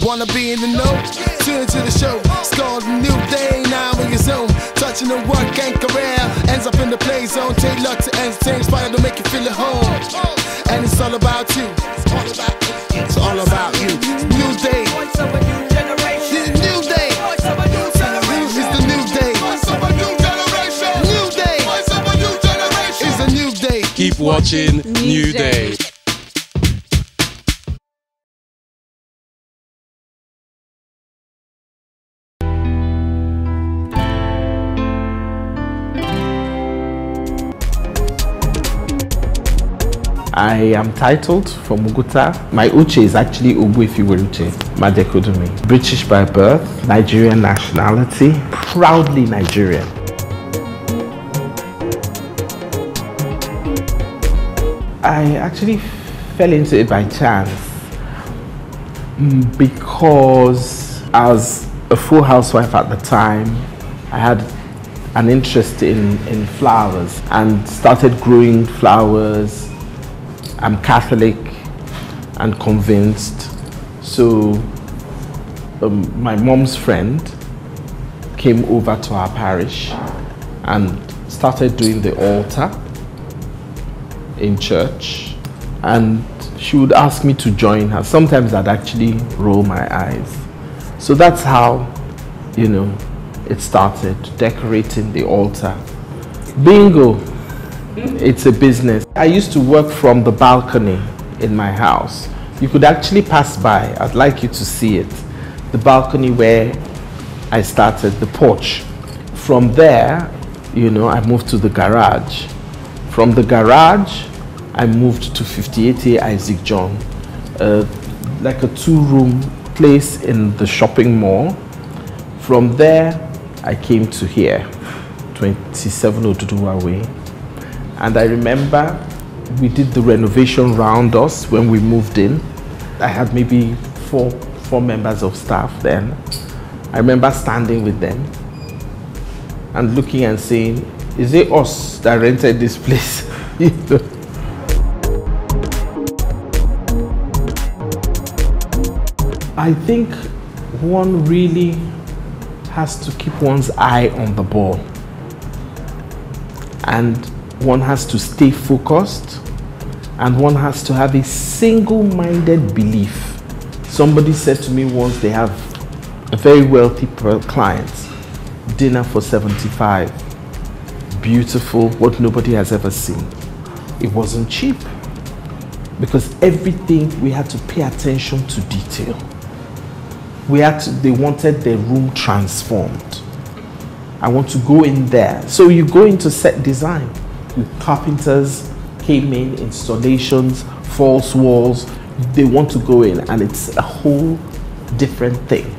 Wanna be in the know? Tune to the show. It's called a new day now in your zone. Touching the work and career. Ends up in the play zone. Take luck to entertain. Inspired to make you feel at home. And it's all about you. It's all about you. New day. It's a new generation. New day. It's the new day. It's a new generation. New day. It's a new generation. It's a new day. Keep watching New Day. I am titled from Muguta. My Uche is actually Uche, Majekodumi. British by birth, Nigerian nationality, proudly Nigerian. I actually fell into it by chance because as a full housewife at the time, I had an interest in flowers and started growing flowers. I'm Catholic and convinced, so my mom's friend came over to our parish and started doing the altar in church, and she would ask me to join her. Sometimes I'd actually roll my eyes. So that's how, you know, it started, decorating the altar. Bingo! It's a business. I used to work from the balcony in my house. You could actually pass by. I'd like you to see it. The balcony where I started, the porch. From there, you know, I moved to the garage. From the garage, I moved to 58A Isaac John, like a 2-room place in the shopping mall. From there, I came to here, 27 Oduduwa Way. And I remember we did the renovation round us when we moved in. I had maybe four members of staff then. I remember standing with them and looking and saying, is it us that rented this place? I think one really has to keep one's eye on the ball. And one has to stay focused, and one has to have a single-minded belief. Somebody said to me once, they have a very wealthy client, dinner for 75, beautiful, what nobody has ever seen. It wasn't cheap, because everything, we had to pay attention to detail. They wanted their room transformed. I want to go in there. So you go into set design. Carpenters came in, installations, false walls. They want to go in, and it's a whole different thing.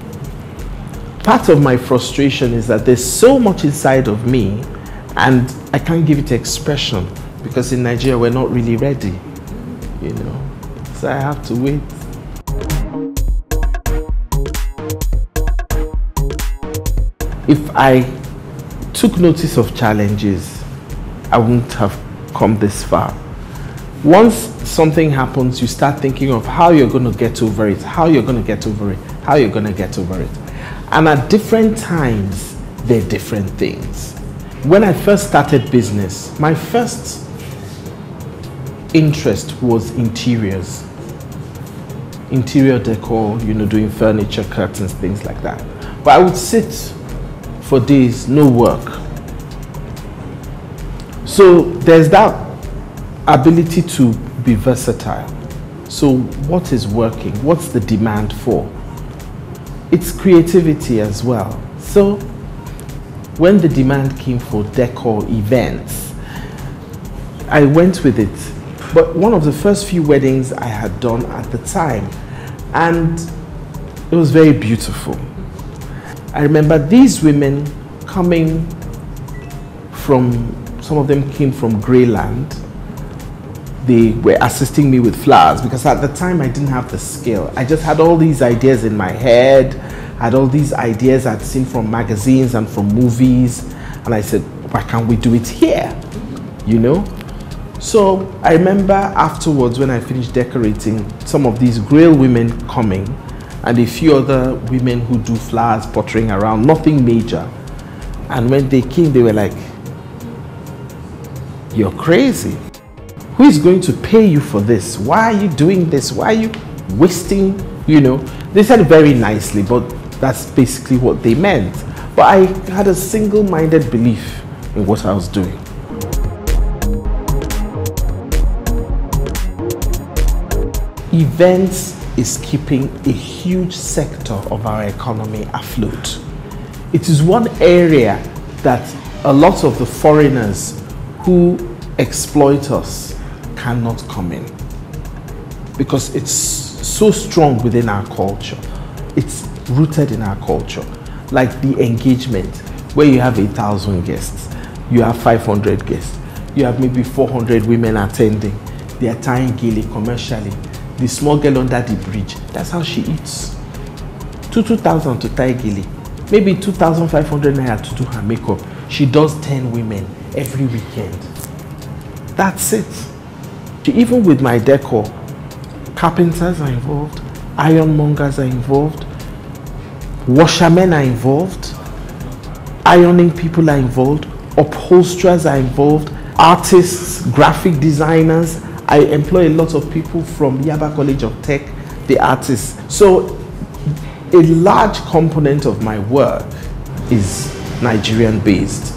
Part of my frustration is that there's so much inside of me, and I can't give it expression because in Nigeria we're not really ready, you know. So I have to wait. If I took notice of challenges, I wouldn't have come this far. Once something happens, you start thinking of how you're going to get over it, how you're going to get over it, how you're going to get over it. And at different times, they're different things. When I first started business, my first interest was interiors. Interior decor, you know, doing furniture, curtains, things like that. But I would sit for days, no work. So there's that ability to be versatile. So what is working? What's the demand for? It's creativity as well. So when the demand came for decor events, I went with it. But one of the first few weddings I had done at the time, and it was very beautiful. I remember these women coming from, some of them came from Greyland. They were assisting me with flowers because at the time I didn't have the skill. I just had all these ideas in my head, had all these ideas I'd seen from magazines and from movies, and I said, why can't we do it here? You know? So I remember afterwards when I finished decorating, some of these Grail women coming and a few other women who do flowers pottering around, nothing major. And when they came, they were like, "You're crazy. Who is going to pay you for this? Why are you doing this? Why are you wasting, you know?" They said it very nicely, but that's basically what they meant. But I had a single-minded belief in what I was doing. Events is keeping a huge sector of our economy afloat. It is one area that a lot of the foreigners who exploit us cannot come in, because it's so strong within our culture. It's rooted in our culture. Like the engagement, where you have 1,000 guests, you have 500 guests, you have maybe 400 women attending. They are tying gele commercially. The small girl under the bridge, that's how she eats. 2,000 to tie gele, maybe 2,500 naira to do her makeup. She does 10 women every weekend. That's it. Even with my decor, carpenters are involved, ironmongers are involved, washermen are involved, ironing people are involved, upholsterers are involved, artists, graphic designers. I employ a lot of people from Yaba College of Tech, the artists. So a large component of my work is Nigerian based.